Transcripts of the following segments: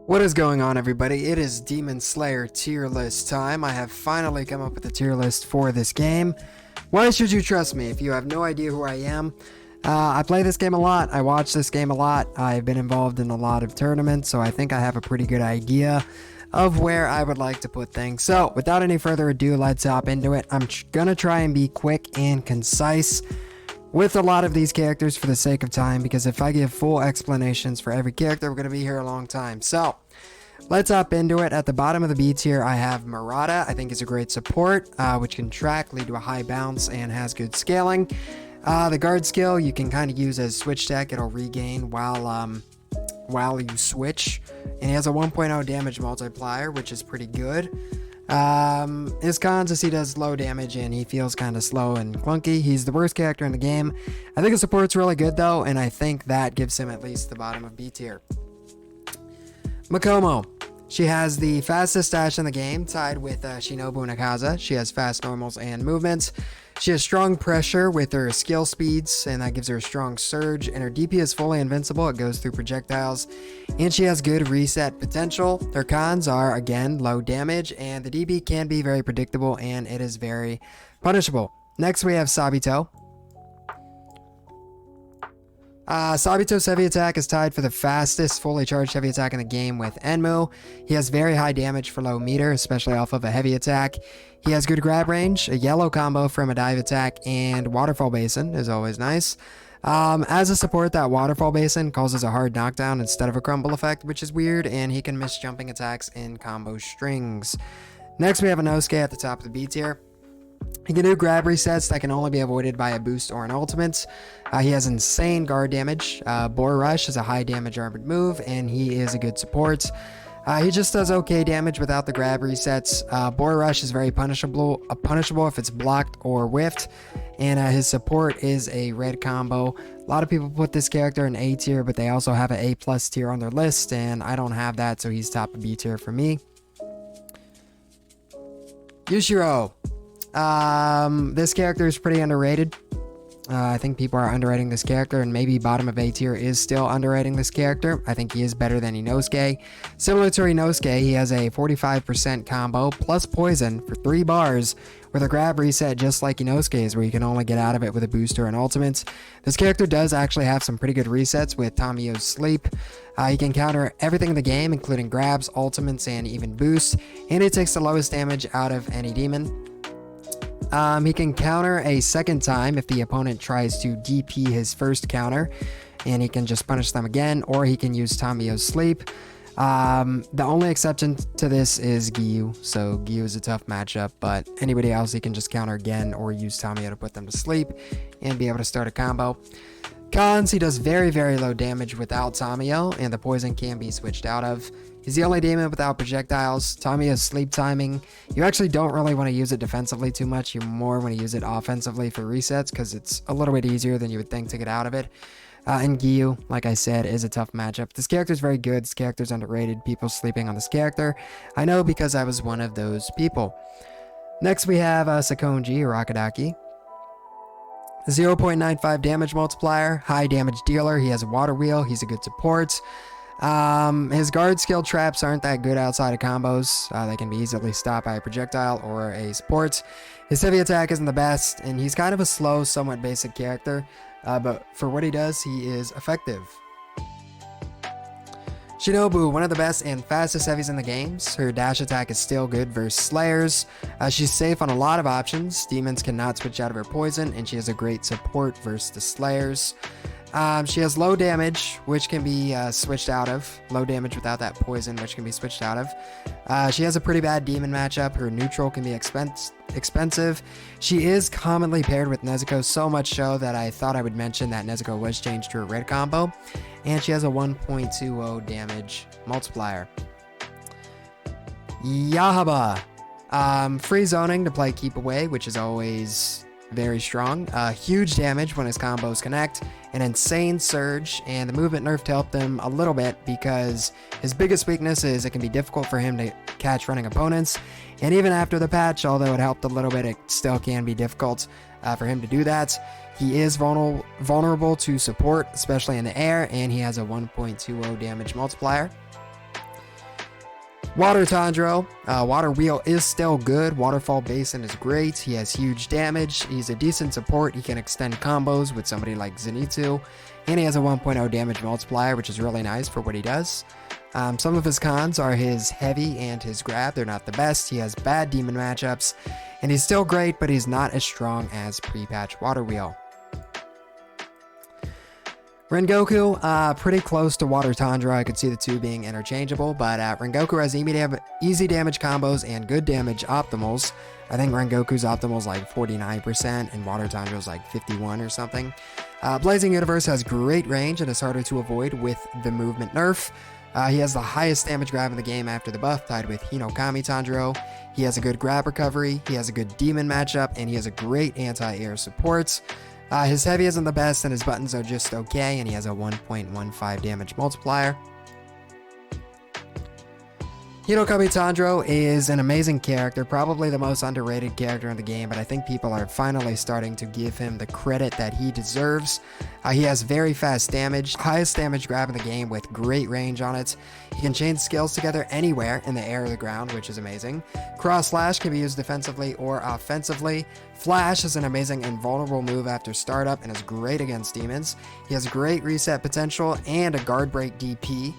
What is going on, everybody? It is Demon Slayer tier list time. I have finally come up with a tier list for this game. Why should you trust me if you have no idea who I am? I play this game a lot. I watch this game a lot. I've been involved in a lot of tournaments, so I think I have a pretty good idea of where I would like to put things. So, without any further ado, let's hop into it. I'm gonna try and be quick and concise with a lot of these characters for the sake of time, because if I give full explanations for every character, we're going to be here a long time. So, let's hop into it. At the bottom of the B tier, I have Murata. I think he's a great support, which can track, lead to a high bounce, and has good scaling. The guard skill, you can kind of use as switch tech. It'll regain while you switch. And he has a 1.0 damage multiplier, which is pretty good. His cons is he does low damage and he feels kind of slow and clunky. He's the worst character in the game. I think his support's really good though, and I think that gives him at least the bottom of B tier. Makomo. She has the fastest dash in the game, tied with Shinobu and Akaza. She has fast normals and movements. She has strong pressure with her skill speeds, and that gives her a strong surge. And her DP is fully invincible. It goes through projectiles. And she has good reset potential. Her cons are, again, low damage, and the DP can be very predictable, and it is very punishable. Next, we have Sabito. Sabito's heavy attack is tied for the fastest fully charged heavy attack in the game with Enmu. He has very high damage for low meter, especially off of a heavy attack. He has good grab range, a yellow combo from a dive attack, and waterfall basin is always nice. As a support, that waterfall basin causes a hard knockdown instead of a crumble effect, which is weird, and he can miss jumping attacks in combo strings. Next, we have Inosuke at the top of the B tier. He can do grab resets that can only be avoided by a boost or an ultimate. He has insane guard damage. Boar Rush is a high damage armored move, and he is a good support. He just does okay damage without the grab resets. Boar Rush is very punishable if it's blocked or whiffed, and his support is a red combo. A lot of people put this character in A tier, but they also have an A plus tier on their list, and I don't have that, so he's top of B tier for me. Yushiro. This character is pretty underrated. I think people are underrating this character, and maybe bottom of A tier is still underrating this character. I think he is better than Inosuke. Similar to Inosuke, he has a 45% combo plus poison for 3 bars with a grab reset just like Inosuke's, where you can only get out of it with a boost or an ultimate. This character does actually have some pretty good resets with Tamayo's sleep. He can counter everything in the game, including grabs, ultimates, and even boosts, and it takes the lowest damage out of any demon. He can counter a second time if the opponent tries to DP his first counter, and he can just punish them again, or he can use Tamayo's sleep. The only exception to this is Giyu, so Giyu is a tough matchup, but anybody else he can just counter again or use Tamayo to put them to sleep and be able to start a combo. Cons, he does very, very low damage without Tamayo, and the poison can be switched out of. He's the only demon without projectiles. Tamayo's sleep timing, you actually don't really want to use it defensively too much. You more want to use it offensively for resets, because it's a little bit easier than you would think to get out of it. And Giyu, like I said, is a tough matchup. This character is very good. This character is underrated. People sleeping on this character. I know, because I was one of those people. Next we have Sakonji, Urokodaki. 0.95 damage multiplier, high damage dealer. He has a water wheel. He's a good support. His guard skill traps aren't that good outside of combos. They can be easily stopped by a projectile or a support. His heavy attack isn't the best, and he's kind of a slow, somewhat basic character, but for what he does, he is effective. Shinobu, one of the best and fastest heavies in the games. Her dash attack is still good versus Slayers. She's safe on a lot of options. Demons cannot switch out of her poison, and she has a great support versus the Slayers. She has low damage, which can be switched out of. Low damage without that poison, which can be switched out of. She has a pretty bad demon matchup. Her neutral can be expensive. She is commonly paired with Nezuko, so much so that I thought I would mention that Nezuko was changed to a red combo. And she has a 1.20 damage multiplier. Yahaba. Free zoning to play keep away, which is always very strong. Huge damage when his combos connect. An insane surge, and the movement nerf to help them a little bit, because his biggest weakness is it can be difficult for him to catch running opponents. And even after the patch, although it helped a little bit, it still can be difficult for him to do that. He is vulnerable to support, especially in the air, and he has a 1.20 damage multiplier. Water Tanjiro. Water Wheel is still good. Waterfall Basin is great. He has huge damage. He's a decent support. He can extend combos with somebody like Zenitsu. And he has a 1.0 damage multiplier, which is really nice for what he does. Some of his cons are his heavy and his grab. They're not the best. He has bad demon matchups. And he's still great, but he's not as strong as pre-patch Water Wheel. Rengoku, pretty close to Water Tanjiro. I could see the two being interchangeable, but Rengoku has easy damage combos and good damage optimals. I think Rengoku's optimal is like 49% and Water Tanjiro's like 51 or something. Blazing Universe has great range and is harder to avoid with the movement nerf. He has the highest damage grab in the game after the buff, tied with Hinokami Tanjiro. He has a good grab recovery, he has a good demon matchup, and he has a great anti-air support. His heavy isn't the best, and his buttons are just okay, and he has a 1.15 damage multiplier. Hinokami Tanjiro is an amazing character, probably the most underrated character in the game, but I think people are finally starting to give him the credit that he deserves. He has very fast damage, highest damage grab in the game with great range on it. He can chain skills together anywhere in the air or the ground, which is amazing. Cross Slash can be used defensively or offensively. Flash is an amazing invulnerable move after startup and is great against demons. He has great reset potential and a guard break DP.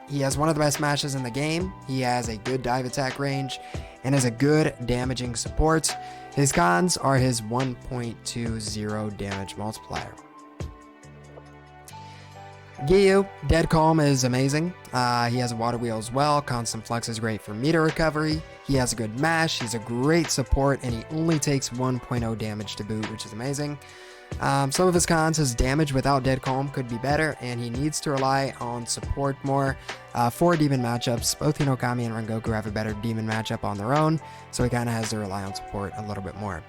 He has one of the best smashes in the game. He has a good dive attack range and is a good damaging support. His cons are his 1.20 damage multiplier. Giyu, Dead Calm is amazing. He has a Water Wheel as well. Constant Flex is great for meter recovery. He has a good mash. He's a great support and he only takes 1.0 damage to boot, which is amazing. Some of his cons, his damage without Dead Calm could be better, and he needs to rely on support more. For demon matchups, both Hinokami and Rengoku have a better demon matchup on their own, so he kind of has to rely on support a little bit more.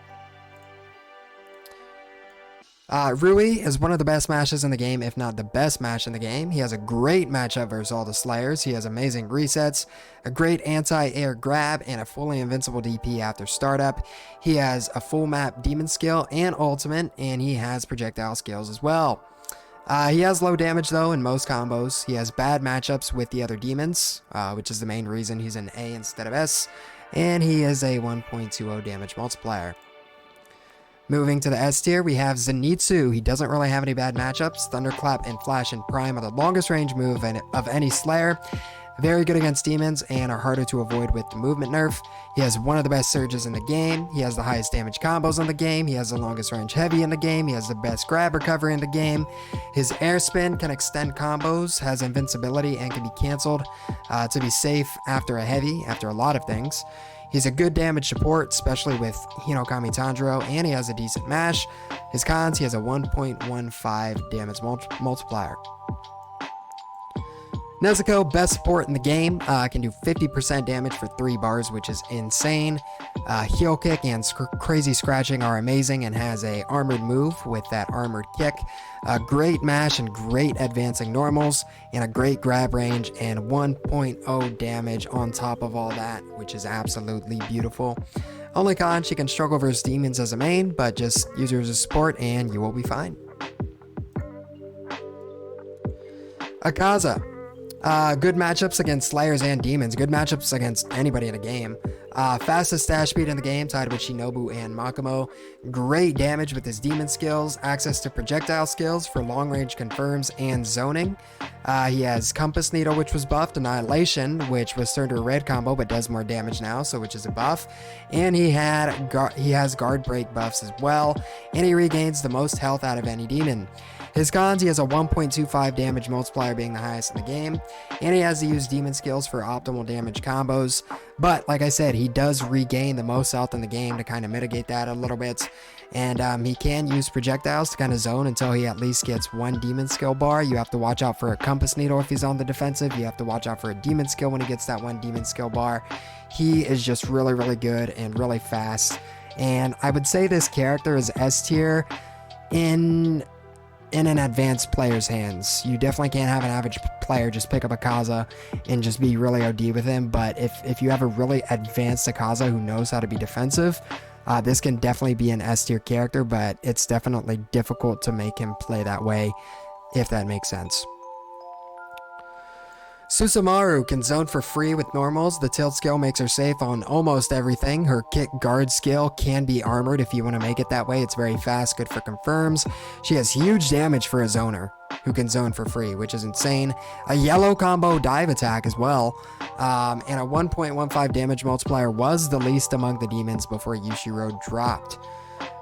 Rui is one of the best smashes in the game, if not the best smash in the game. He has a great matchup versus all the Slayers. He has amazing resets, a great anti-air grab, and a fully invincible DP after startup. He has a full map demon skill and ultimate, and he has projectile skills as well. He has low damage though in most combos. He has bad matchups with the other demons, which is the main reason he's an A instead of S, and he is a 1.20 damage multiplier. Moving to the S tier, we have Zenitsu. He doesn't really have any bad matchups. Thunderclap and Flash and Prime are the longest range move of any Slayer. Very good against demons and are harder to avoid with the movement nerf. He has one of the best surges in the game. He has the highest damage combos in the game. He has the longest range heavy in the game. He has the best grab recovery in the game. His air spin can extend combos, has invincibility, and can be cancelled to be safe after a heavy, after a lot of things. He's a good damage support, especially with Hinokami Tanjiro, and he has a decent mash. His cons, he has a 1.15 damage multiplier. Nezuko, best support in the game, can do 50% damage for 3 bars, which is insane. Heel kick and crazy scratching are amazing and has a armored move with that armored kick. Great mash and great advancing normals and a great grab range and 1.0 damage on top of all that, which is absolutely beautiful. Only con, she can struggle versus demons as a main, but just use her as a support and you will be fine. Akaza. Good matchups against Slayers and Demons. Good matchups against anybody in the game. Fastest dash speed in the game, tied with Shinobu and Makomo. Great damage with his demon skills. Access to projectile skills for long range confirms and zoning. He has Compass Needle, which was buffed. Annihilation, which was turned to a red combo, but does more damage now, so which is a buff. And he has guard break buffs as well. And he regains the most health out of any demon. His cons, he has a 1.25 damage multiplier being the highest in the game, and he has to use demon skills for optimal damage combos, but like I said, he does regain the most health in the game to kind of mitigate that a little bit, and he can use projectiles to kind of zone until he at least gets 1 demon skill bar. You have to watch out for a Compass Needle if he's on the defensive. You have to watch out for a demon skill when he gets that 1 demon skill bar. He is just really, really good and really fast, and I would say this character is S tier in an advanced player's hands. You definitely can't have an average player just pick up Akaza and just be really OD with him, but if you have a really advanced Akaza who knows how to be defensive, this can definitely be an S tier character, but it's definitely difficult to make him play that way, if that makes sense. Susamaru can zone for free with normals. The tilt skill makes her safe on almost everything. Her kick guard skill can be armored if you want to make it that way. It's very fast, good for confirms. She has huge damage for a zoner who can zone for free, which is insane. A yellow combo dive attack as well. And a 1.15 damage multiplier was the least among the demons before Yushiro dropped.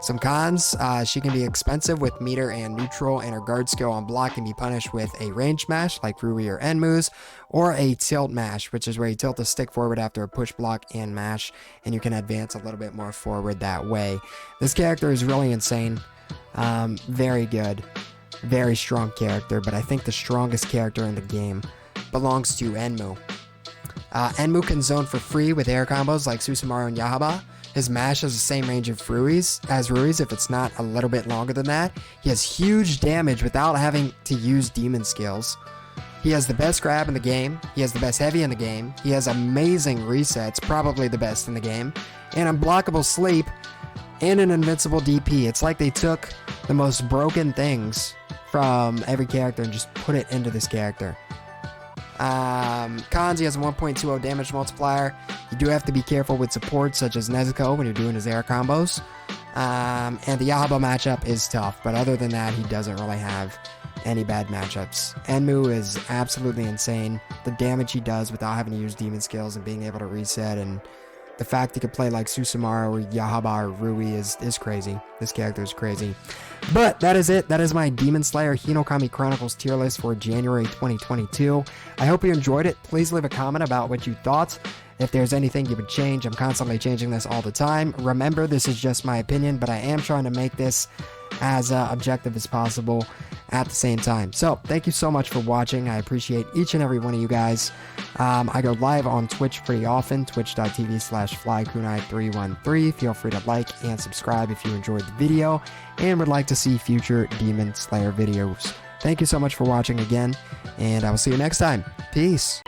Some cons, she can be expensive with meter and neutral, and her guard skill on block can be punished with a range mash like Rui or Enmu's, or a tilt mash, which is where you tilt the stick forward after a push block and mash, and you can advance a little bit more forward that way. This character is really insane. Very good. Very strong character, but I think the strongest character in the game belongs to Enmu. Enmu can zone for free with air combos like Susamaru and Yahaba. His mash has the same range of Rui's if it's not a little bit longer than that. He has huge damage without having to use demon skills. He has the best grab in the game. He has the best heavy in the game. He has amazing resets, probably the best in the game. And unblockable sleep and an invincible DP. It's like they took the most broken things from every character and just put it into this character. Cons, he has a 1.20 damage multiplier. You do have to be careful with support such as Nezuko when you're doing his air combos. And the Yahaba matchup is tough, but other than that, he doesn't really have any bad matchups. Enmu is absolutely insane. The damage he does without having to use demon skills and being able to reset, and the fact he could play like Susamaru or Yahaba or Rui is crazy. This character is crazy. But that is it. That is my Demon Slayer Hinokami Chronicles tier list for January 2022. I hope you enjoyed it. Please leave a comment about what you thought. If there's anything you would change, I'm constantly changing this all the time. Remember, this is just my opinion, but I am trying to make this as objective as possible at the same time. So, thank you so much for watching. I appreciate each and every one of you guys. I go live on Twitch pretty often, twitch.tv/flykunai313. Feel free to like and subscribe if you enjoyed the video and would like to see future Demon Slayer videos. Thank you so much for watching again, and I will see you next time. Peace.